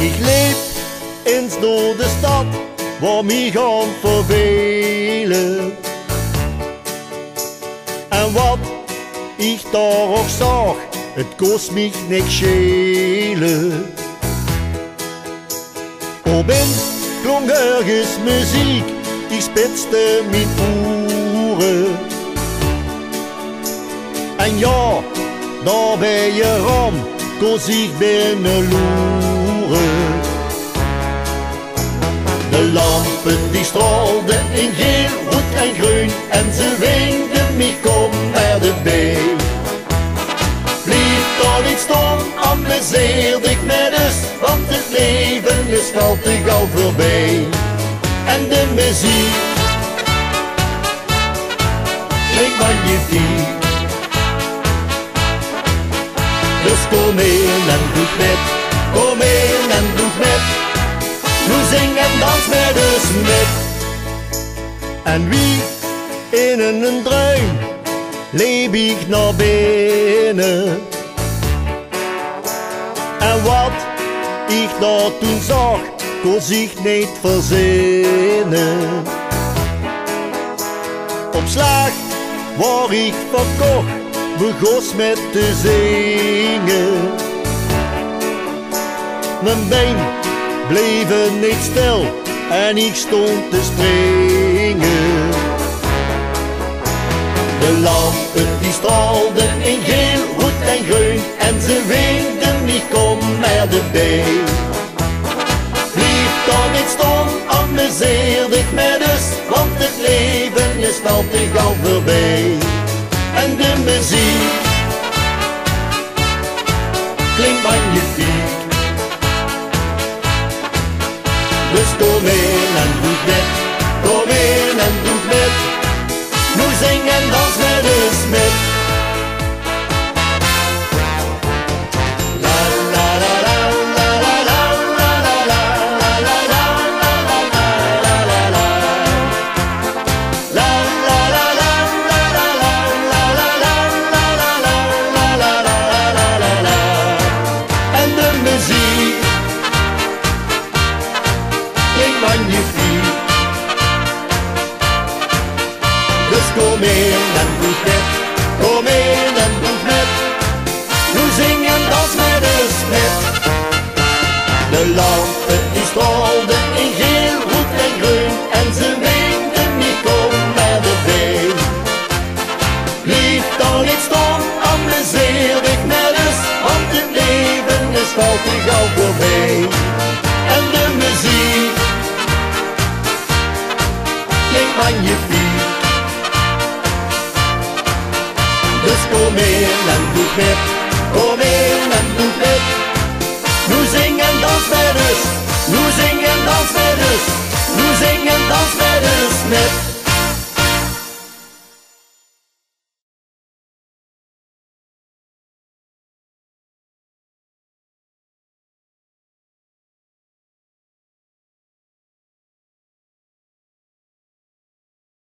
Ik leef eens door de stad, waar mij gaan vervelen. En wat ik daar ook zag, het kost mij niks schelen. Opeens klonk ergens muziek, die spitste mijn oren. En ja, daar bij je ram kon zich binnen loeren. De lampen die straalden in geel, rood en groen, en ze winkten mij kom naar de been. Blijf daar niet staan, amuseer ik met dus, want het leven is al te gauw voorbij. En de muziek klinkt magnifiek. Dus kom in en doe met, kom in en doe met. Nu zing en dans met dus met. En wie in een druin leef ik naar binnen. En wat ik daar toen zag, kon zich niet verzinnen. Op slag waar ik verkocht, begon met te zingen. Mijn been bleven niet stil en ik stond te springen. De lampen die straalden in geel, rood en groen, en ze winkten niet kom naar de been. Blijf daar niet staan, amuseer ik me dus, want het leven is al te gauw voorbij. En de muziek klinkt magnifiek. Dus kom in en doe met, kom in en doe met. Nu zing en dans met dus met. La la la la la la la la la la la la la la la la. La la la la la la la la la la la la la la. En de muziek klinkt magnifiek. Dus kom in en doe met, kom in en doe met. Nu zing en dans met dus met. De lampen die straalden in geel, rood en groen, en ze winkten niet kom naar de been. Blijf dan niet staan, amuseer ik me dus, want het leven is al te gauw voorbij. En de muziek klinkt magnifiek. Dus kom in en doe met, kom in en doe met. Nu zing en dans met dus, nu zing en dans met dus, nu zing en dans met dus met.